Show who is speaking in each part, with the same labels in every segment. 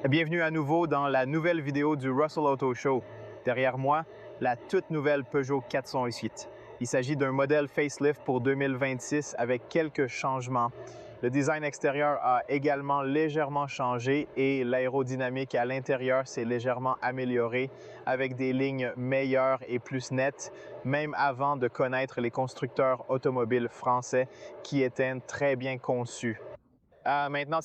Speaker 1: Bienvenue à nouveau dans la nouvelle vidéo du Russell Auto Show. Derrière moi, la toute nouvelle Peugeot 408. Il s'agit d'un modèle facelift pour 2026 avec quelques changements. Le design extérieur a également légèrement changé et l'aérodynamique à l'intérieur s'est légèrement améliorée avec des lignes meilleures et plus nettes, même avant de connaître les constructeurs automobiles français qui étaient très bien conçus. Maintenant,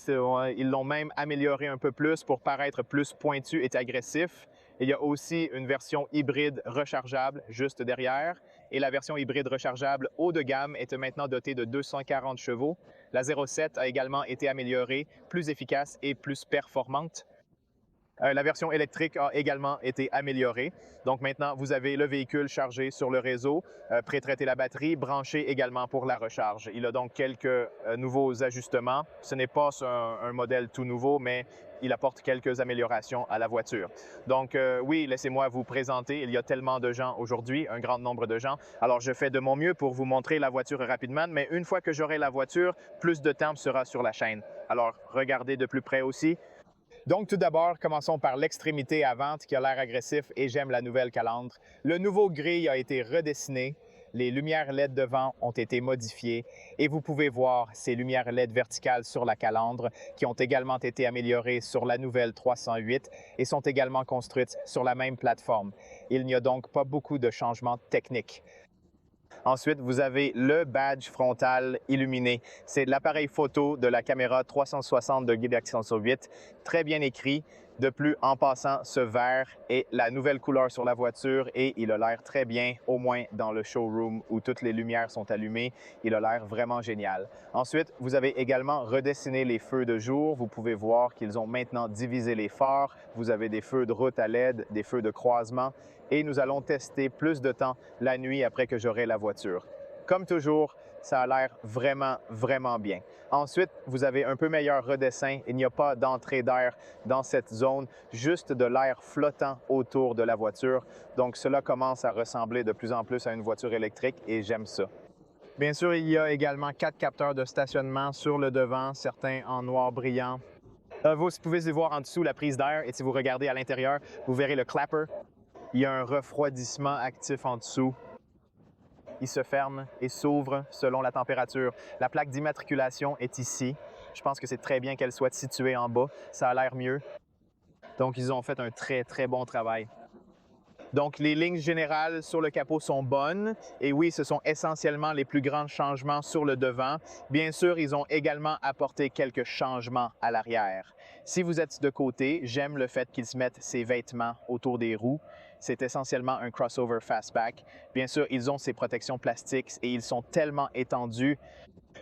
Speaker 1: ils l'ont même amélioré un peu plus pour paraître plus pointu et agressif. Il y a aussi une version hybride rechargeable juste derrière. Et la version hybride rechargeable haut de gamme est maintenant dotée de 240 chevaux. La 07 a également été améliorée, plus efficace et plus performante. La version électrique a également été améliorée. Donc maintenant, vous avez le véhicule chargé sur le réseau, pré-traiter la batterie, branché également pour la recharge. Il a donc quelques nouveaux ajustements. Ce n'est pas un modèle tout nouveau, mais il apporte quelques améliorations à la voiture. Donc oui, laissez-moi vous présenter. Il y a tellement de gens aujourd'hui, un grand nombre de gens. Alors je fais de mon mieux pour vous montrer la voiture rapidement, mais une fois que j'aurai la voiture, plus de temps sera sur la chaîne. Alors regardez de plus près aussi. Donc, tout d'abord, commençons par l'extrémité avant qui a l'air agressif et j'aime la nouvelle calandre. Le nouveau grille a été redessiné. Les lumières LED devant ont été modifiées et vous pouvez voir ces lumières LED verticales sur la calandre qui ont également été améliorées sur la nouvelle 308 et sont également construites sur la même plateforme. Il n'y a donc pas beaucoup de changements techniques. Ensuite, vous avez le badge frontal illuminé. C'est l'appareil photo de la caméra 360 de guide action sur 8, très bien écrit. De plus, en passant, ce vert est la nouvelle couleur sur la voiture et il a l'air très bien, au moins dans le showroom où toutes les lumières sont allumées. Il a l'air vraiment génial. Ensuite, vous avez également redessiné les feux de jour. Vous pouvez voir qu'ils ont maintenant divisé les phares. Vous avez des feux de route à LED, des feux de croisement et nous allons tester plus de temps la nuit après que j'aurai la voiture. Comme toujours, ça a l'air vraiment bien. Ensuite, vous avez un peu meilleur redessin. Il n'y a pas d'entrée d'air dans cette zone, juste de l'air flottant autour de la voiture. Donc, cela commence à ressembler de plus en plus à une voiture électrique et j'aime ça. Bien sûr, il y a également 4 capteurs de stationnement sur le devant, certains en noir brillant. Vous pouvez voir en dessous la prise d'air et si vous regardez à l'intérieur, vous verrez le clapper. Il y a un refroidissement actif en dessous. Il se ferme et s'ouvre selon la température. La plaque d'immatriculation est ici. Je pense que c'est très bien qu'elle soit située en bas. Ça a l'air mieux. Donc, ils ont fait un très bon travail. Donc, les lignes générales sur le capot sont bonnes. Et oui, ce sont essentiellement les plus grands changements sur le devant. Bien sûr, ils ont également apporté quelques changements à l'arrière. Si vous êtes de côté, j'aime le fait qu'ils se mettent ces vêtements autour des roues. C'est essentiellement un crossover fastback. Bien sûr, ils ont ces protections plastiques et ils sont tellement étendus.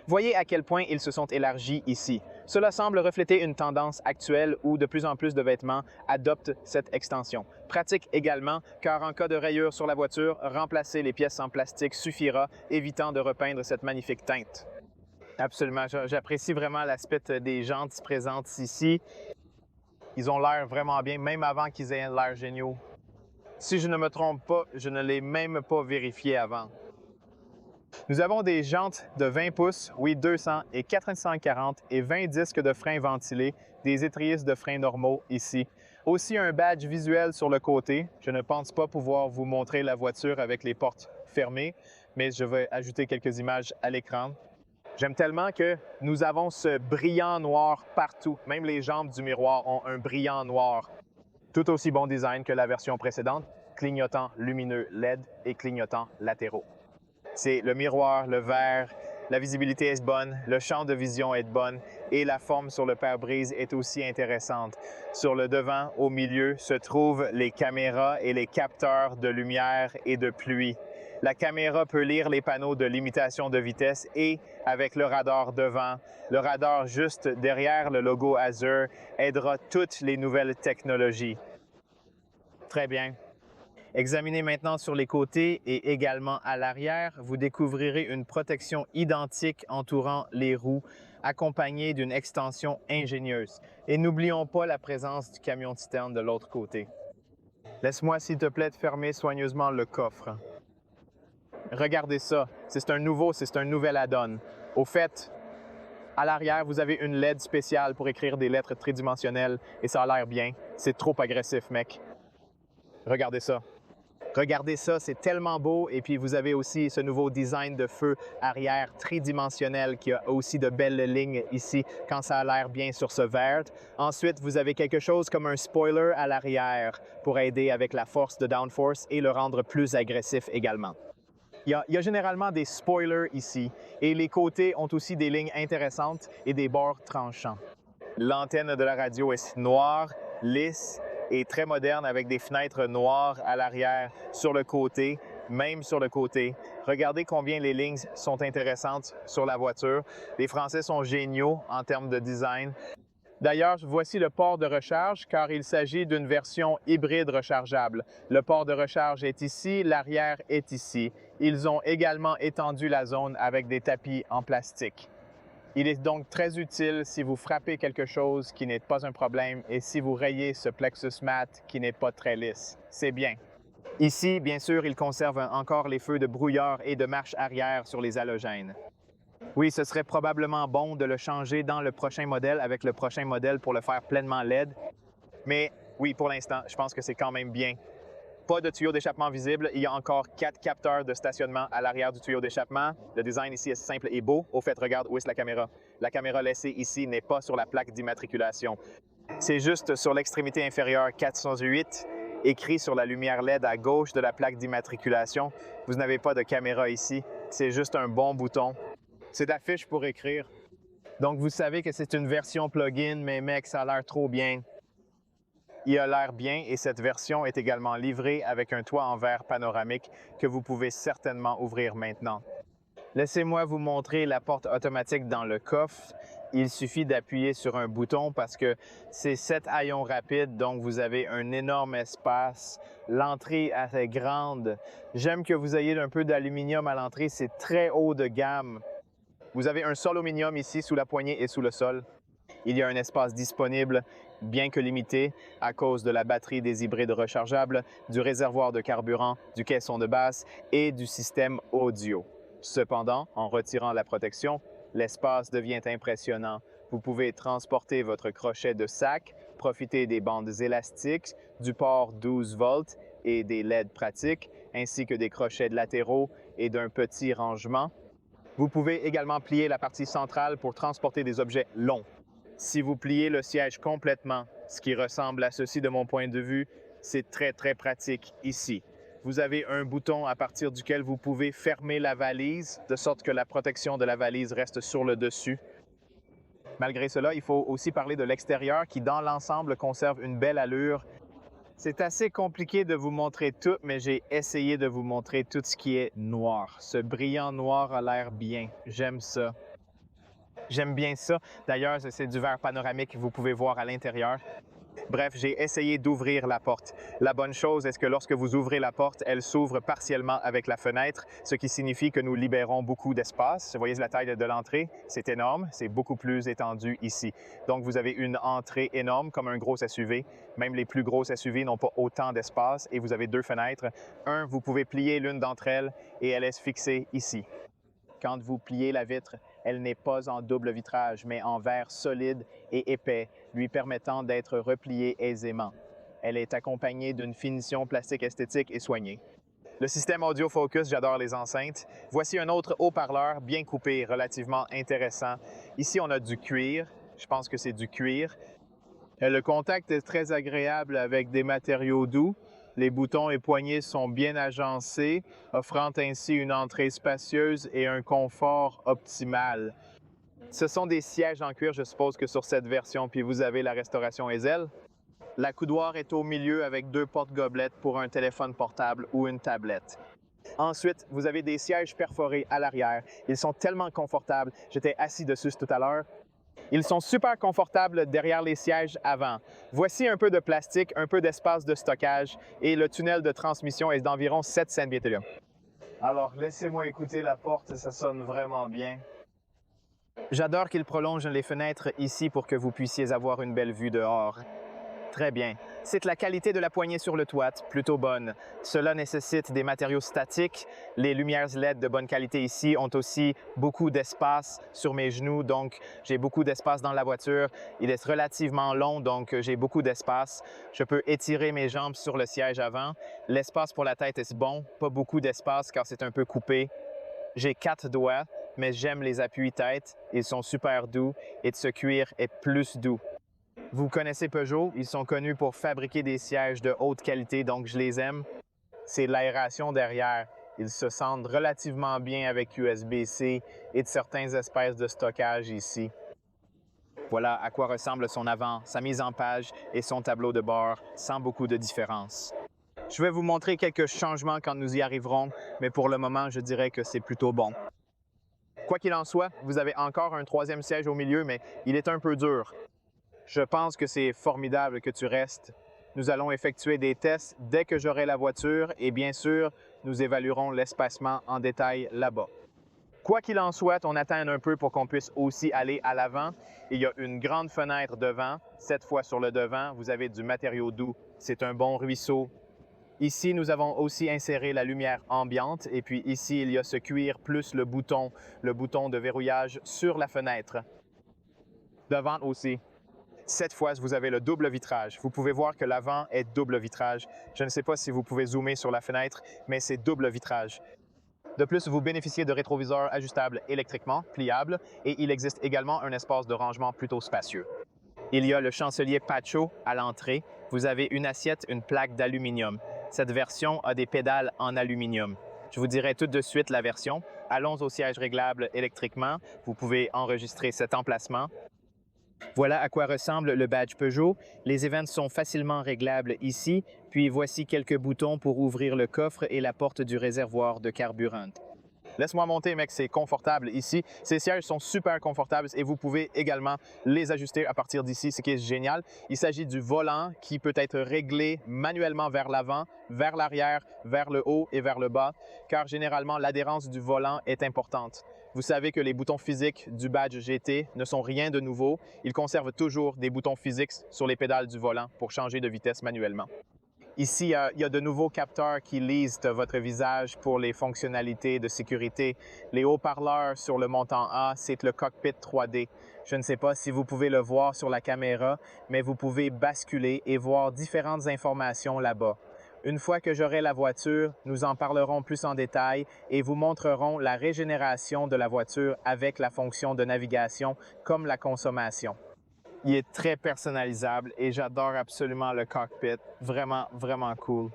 Speaker 1: Voyez à quel point ils se sont élargis ici. Cela semble refléter une tendance actuelle où de plus en plus de vêtements adoptent cette extension. Pratique également, car en cas de rayure sur la voiture, remplacer les pièces en plastique suffira, évitant de repeindre cette magnifique teinte. Absolument, j'apprécie vraiment l'aspect des jantes présentes ici. Ils ont l'air vraiment bien, même avant qu'ils aient l'air géniaux. Si je ne me trompe pas, je ne l'ai même pas vérifié avant. Nous avons des jantes de 20 pouces, oui 200 et 440 et 20 disques de frein ventilés, des étriers de frein normaux ici. Aussi un badge visuel sur le côté. Je ne pense pas pouvoir vous montrer la voiture avec les portes fermées, mais je vais ajouter quelques images à l'écran. J'aime tellement que nous avons ce brillant noir partout. Même les jambes du miroir ont un brillant noir. Tout aussi bon design que la version précédente, clignotant lumineux LED et clignotant latéraux. C'est le miroir, le verre, la visibilité est bonne, le champ de vision est bonne et la forme sur le pare-brise est aussi intéressante. Sur le devant, au milieu, se trouvent les caméras et les capteurs de lumière et de pluie. La caméra peut lire les panneaux de limitation de vitesse et, avec le radar devant, le radar juste derrière le logo Azure aidera toutes les nouvelles technologies. Très bien. Examinez maintenant sur les côtés et également à l'arrière, vous découvrirez une protection identique entourant les roues, accompagnée d'une extension ingénieuse. Et n'oublions pas la présence du camion titane de l'autre côté. Laisse-moi s'il te plaît de fermer soigneusement le coffre. Regardez ça, c'est un nouvel add-on. Au fait, À l'arrière, vous avez une LED spéciale pour écrire des lettres tridimensionnelles et ça a l'air bien. C'est trop agressif, mec. Regardez ça. Regardez ça, c'est tellement beau. Et puis, vous avez aussi ce nouveau design de feu arrière tridimensionnel qui a aussi de belles lignes ici quand ça a l'air bien sur ce vert. Ensuite, vous avez quelque chose comme un spoiler à l'arrière pour aider avec la force de downforce et le rendre plus agressif également. Il y a généralement des spoilers ici et les côtés ont aussi des lignes intéressantes et des bords tranchants. L'antenne de la radio est noire, lisse et très moderne avec des fenêtres noires à l'arrière, sur le côté, même sur le côté. Regardez combien les lignes sont intéressantes sur la voiture. Les Français sont géniaux en termes de design. D'ailleurs, voici le port de recharge car il s'agit d'une version hybride rechargeable. Le port de recharge est ici, l'arrière est ici. Ils ont également étendu la zone avec des tapis en plastique. Il est donc très utile si vous frappez quelque chose qui n'est pas un problème et si vous rayez ce plexus mat qui n'est pas très lisse. C'est bien. Ici, bien sûr, il conserve encore les feux de brouillard et de marche arrière sur les halogènes. Oui, ce serait probablement bon de le changer dans le prochain modèle avec le prochain modèle pour le faire pleinement LED. Mais oui, pour l'instant, je pense que c'est quand même bien. Pas de tuyau d'échappement visible. Il y a encore 4 capteurs de stationnement à l'arrière du tuyau d'échappement. Le design ici est simple et beau. Au fait, regarde où est la caméra. La caméra laissée ici n'est pas sur la plaque d'immatriculation. C'est juste sur l'extrémité inférieure 408, écrit sur la lumière LED à gauche de la plaque d'immatriculation. Vous n'avez pas de caméra ici. C'est juste un bon bouton. C'est affiche pour écrire. Donc, vous savez que c'est une version plug-in, mais mec, ça a l'air trop bien. Il a l'air bien et cette version est également livrée avec un toit en verre panoramique que vous pouvez certainement ouvrir maintenant. Laissez-moi vous montrer la porte automatique dans le coffre. Il suffit d'appuyer sur un bouton parce que c'est 7 haillons rapides, donc vous avez un énorme espace. L'entrée est assez grande. J'aime que vous ayez un peu d'aluminium à l'entrée, c'est très haut de gamme. Vous avez un sol aluminium ici sous la poignée et sous le sol. Il y a un espace disponible, bien que limité, à cause de la batterie des hybrides rechargeables, du réservoir de carburant, du caisson de basse et du système audio. Cependant, en retirant la protection, l'espace devient impressionnant. Vous pouvez transporter votre crochet de sac, profiter des bandes élastiques, du port 12 volts et des LED pratiques, ainsi que des crochets latéraux et d'un petit rangement. Vous pouvez également plier la partie centrale pour transporter des objets longs. Si vous pliez le siège complètement, ce qui ressemble à ceci de mon point de vue, c'est très pratique ici. Vous avez un bouton à partir duquel vous pouvez fermer la valise, de sorte que la protection de la valise reste sur le dessus. Malgré cela, il faut aussi parler de l'extérieur qui, dans l'ensemble, conserve une belle allure. C'est assez compliqué de vous montrer tout, mais j'ai essayé de vous montrer tout ce qui est noir. Ce brillant noir a l'air bien. J'aime ça. J'aime bien ça. D'ailleurs, c'est du verre panoramique que vous pouvez voir à l'intérieur. Bref, j'ai essayé d'ouvrir la porte. La bonne chose est que lorsque vous ouvrez la porte, elle s'ouvre partiellement avec la fenêtre, ce qui signifie que nous libérons beaucoup d'espace. Vous voyez la taille de l'entrée? C'est énorme, c'est beaucoup plus étendu ici. Donc, vous avez une entrée énorme comme un gros SUV. Même les plus gros SUV n'ont pas autant d'espace et vous avez 2 fenêtres. Vous pouvez plier l'une d'entre elles et elle est fixée ici. Quand vous pliez la vitre, elle n'est pas en double vitrage, mais en verre solide et épais, lui permettant d'être repliée aisément. Elle est accompagnée d'une finition plastique esthétique et soignée. Le système Audio Focus, j'adore les enceintes. Voici un autre haut-parleur bien coupé, relativement intéressant. Ici, on a du cuir. Je pense que c'est du cuir. Le contact est très agréable avec des matériaux doux. Les boutons et poignées sont bien agencés, offrant ainsi une entrée spacieuse et un confort optimal. Ce sont des sièges en cuir, je suppose que sur cette version, puis vous avez la restauration Ezel. La coudoir est au milieu avec 2 porte-gobelettes pour un téléphone portable ou une tablette. Ensuite, vous avez des sièges perforés à l'arrière. Ils sont tellement confortables. J'étais assis dessus tout à l'heure. Ils sont super confortables derrière les sièges avant. Voici un peu de plastique, un peu d'espace de stockage et le tunnel de transmission est d'environ 7 cm. Alors, laissez-moi écouter la porte, ça sonne vraiment bien. J'adore qu'il prolonge les fenêtres ici pour que vous puissiez avoir une belle vue dehors. Très bien. C'est la qualité de la poignée sur le toit, plutôt bonne. Cela nécessite des matériaux statiques. Les lumières LED de bonne qualité ici ont aussi beaucoup d'espace sur mes genoux, donc j'ai beaucoup d'espace dans la voiture. Il est relativement long, donc j'ai beaucoup d'espace. Je peux étirer mes jambes sur le siège avant. L'espace pour la tête est bon, pas beaucoup d'espace car c'est un peu coupé. J'ai 4 doigts, mais j'aime les appuis tête. Ils sont super doux et ce cuir est plus doux. Vous connaissez Peugeot, ils sont connus pour fabriquer des sièges de haute qualité, donc je les aime. C'est de l'aération derrière. Ils se sentent relativement bien avec USB-C et de certaines espèces de stockage ici. Voilà à quoi ressemble son avant, sa mise en page et son tableau de bord, sans beaucoup de différence. Je vais vous montrer quelques changements quand nous y arriverons, mais pour le moment, je dirais que c'est plutôt bon. Quoi qu'il en soit, vous avez encore un troisième siège au milieu, mais il est un peu dur. Je pense que c'est formidable que tu restes. Nous allons effectuer des tests dès que j'aurai la voiture et bien sûr, nous évaluerons l'espacement en détail là-bas. Quoi qu'il en soit, on attend un peu pour qu'on puisse aussi aller à l'avant. Il y a une grande fenêtre devant. Cette fois sur le devant, vous avez du matériau doux. C'est un bon ruisseau. Ici, nous avons aussi inséré la lumière ambiante et puis ici, il y a ce cuir plus le bouton de verrouillage sur la fenêtre. Devant aussi. Cette fois, vous avez le double vitrage. Vous pouvez voir que l'avant est double vitrage. Je ne sais pas si vous pouvez zoomer sur la fenêtre, mais c'est double vitrage. De plus, vous bénéficiez de rétroviseurs ajustables électriquement, pliables, et il existe également un espace de rangement plutôt spacieux. Il y a le chancelier Pacho à l'entrée. Vous avez une assiette, une plaque d'aluminium. Cette version a des pédales en aluminium. Je vous dirai tout de suite la version. Allons au siège réglable électriquement. Vous pouvez enregistrer cet emplacement. Voilà à quoi ressemble le badge Peugeot. Les events sont facilement réglables ici, puis voici quelques boutons pour ouvrir le coffre et la porte du réservoir de carburant. Laisse-moi monter, mec, c'est confortable ici. Ces sièges sont super confortables et vous pouvez également les ajuster à partir d'ici, ce qui est génial. Il s'agit du volant qui peut être réglé manuellement vers l'avant, vers l'arrière, vers le haut et vers le bas, car généralement l'adhérence du volant est importante. Vous savez que les boutons physiques du badge GT ne sont rien de nouveau. Ils conservent toujours des boutons physiques sur les pédales du volant pour changer de vitesse manuellement. Ici, il y a de nouveaux capteurs qui lisent votre visage pour les fonctionnalités de sécurité. Les haut-parleurs sur le montant A, c'est le cockpit 3D. Je ne sais pas si vous pouvez le voir sur la caméra, mais vous pouvez basculer et voir différentes informations là-bas. Une fois que j'aurai la voiture, nous en parlerons plus en détail et vous montrerons la régénération de la voiture avec la fonction de navigation comme la consommation. Il est très personnalisable et j'adore absolument le cockpit. Vraiment, vraiment cool.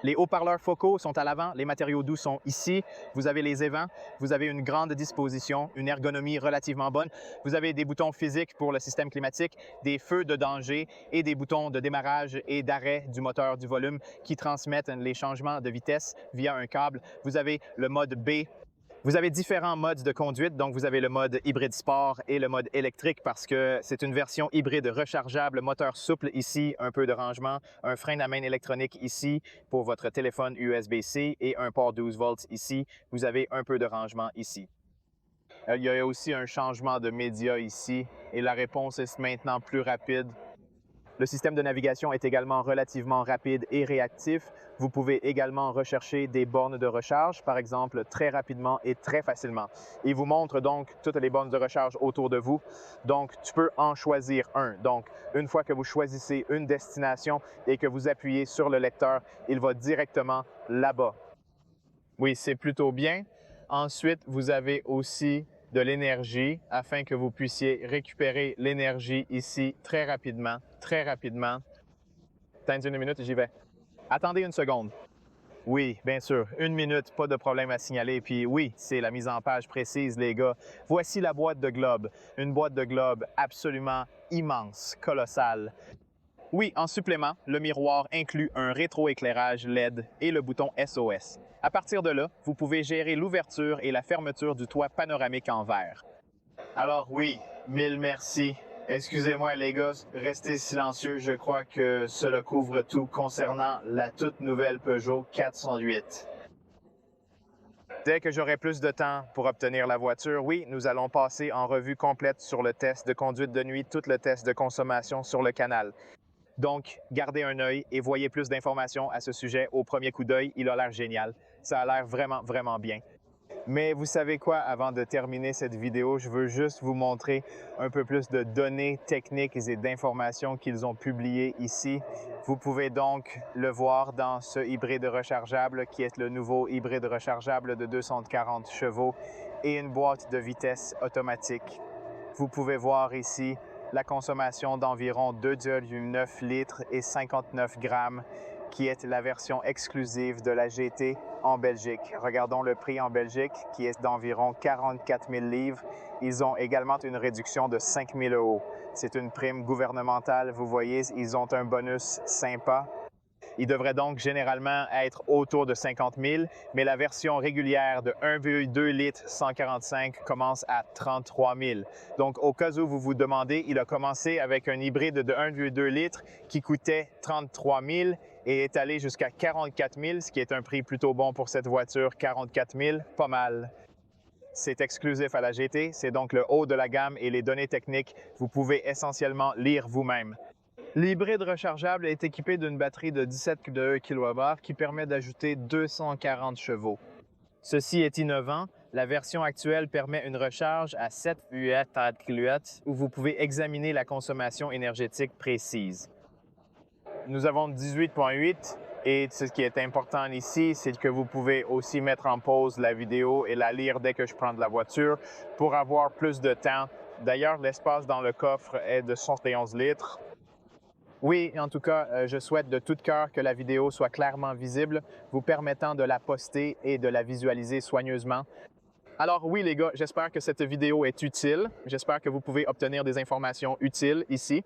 Speaker 1: Les haut-parleurs focaux sont à l'avant, les matériaux doux sont ici. Vous avez les évents, vous avez une grande disposition, une ergonomie relativement bonne. Vous avez des boutons physiques pour le système climatique, des feux de danger et des boutons de démarrage et d'arrêt du moteur du volume qui transmettent les changements de vitesse via un câble. Vous avez le mode B. Vous avez différents modes de conduite, donc vous avez le mode hybride sport et le mode électrique parce que c'est une version hybride rechargeable, moteur souple ici, un peu de rangement, un frein à main électronique ici pour votre téléphone USB-C et un port 12 volts ici. Vous avez un peu de rangement ici. Il y a aussi un changement de média ici et la réponse est maintenant plus rapide. Le système de navigation est également relativement rapide et réactif. Vous pouvez également rechercher des bornes de recharge, par exemple, très rapidement et très facilement. Il vous montre donc toutes les bornes de recharge autour de vous. Donc, tu peux en choisir un. Donc, une fois que vous choisissez une destination et que vous appuyez sur le lecteur, il va directement là-bas. Oui, c'est plutôt bien. Ensuite, vous avez aussi de l'énergie afin que vous puissiez récupérer l'énergie ici très rapidement, très rapidement. Attendez une minute, j'y vais. Attendez une seconde. Oui, bien sûr, une minute, pas de problème à signaler. Puis oui, c'est la mise en page précise, les gars. Voici la boîte de globe. Une boîte de globe absolument immense, colossale. Oui, en supplément, le miroir inclut un rétroéclairage LED et le bouton SOS. À partir de là, vous pouvez gérer l'ouverture et la fermeture du toit panoramique en verre. Alors oui, mille merci. Excusez-moi les gars, restez silencieux, je crois que cela couvre tout concernant la toute nouvelle Peugeot 408. Dès que j'aurai plus de temps pour obtenir la voiture, oui, nous allons passer en revue complète sur le test de conduite de nuit, tout le test de consommation sur le canal. Donc, gardez un œil et voyez plus d'informations à ce sujet au premier coup d'œil. Il a l'air génial. Ça a l'air vraiment, vraiment bien. Mais vous savez quoi, avant de terminer cette vidéo, je veux juste vous montrer un peu plus de données techniques et d'informations qu'ils ont publiées ici. Vous pouvez donc le voir dans ce hybride rechargeable qui est le nouveau hybride rechargeable de 240 chevaux et une boîte de vitesse automatique. Vous pouvez voir ici la consommation d'environ 2,9 litres et 59 grammes qui est la version exclusive de la GT en Belgique. Regardons le prix en Belgique qui est d'environ 44 000 livres. Ils ont également une réduction de 5 000 €. C'est une prime gouvernementale. Vous voyez, ils ont un bonus sympa. Il devrait donc généralement être autour de 50 000, mais la version régulière de 1,2 litres 145 commence à 33 000. Donc, au cas où vous vous demandez, il a commencé avec un hybride de 1,2 litres qui coûtait 33 000 et est allé jusqu'à 44 000, ce qui est un prix plutôt bon pour cette voiture. 44 000, pas mal. C'est exclusif à la GT, c'est donc le haut de la gamme et les données techniques, vous pouvez essentiellement lire vous-même. L'hybride rechargeable est équipé d'une batterie de 17,1 kWh qui permet d'ajouter 240 chevaux. Ceci est innovant. La version actuelle permet une recharge à 7,8 kW où vous pouvez examiner la consommation énergétique précise. Nous avons 18,8 et ce qui est important ici, c'est que vous pouvez aussi mettre en pause la vidéo et la lire dès que je prends de la voiture pour avoir plus de temps. D'ailleurs, l'espace dans le coffre est de 71 litres. Oui, en tout cas, je souhaite de tout cœur que la vidéo soit clairement visible, vous permettant de la poster et de la visualiser soigneusement. Alors oui, les gars, j'espère que cette vidéo est utile. J'espère que vous pouvez obtenir des informations utiles ici.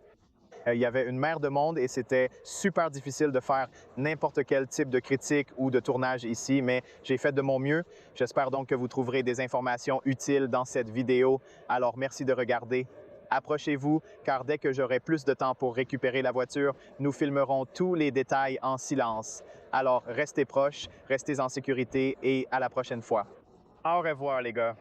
Speaker 1: Il y avait une mer de monde et c'était super difficile de faire n'importe quel type de critique ou de tournage ici, mais j'ai fait de mon mieux. J'espère donc que vous trouverez des informations utiles dans cette vidéo. Alors merci de regarder. Approchez-vous, car dès que j'aurai plus de temps pour récupérer la voiture, nous filmerons tous les détails en silence. Alors, restez proches, restez en sécurité et à la prochaine fois. Au revoir, les gars.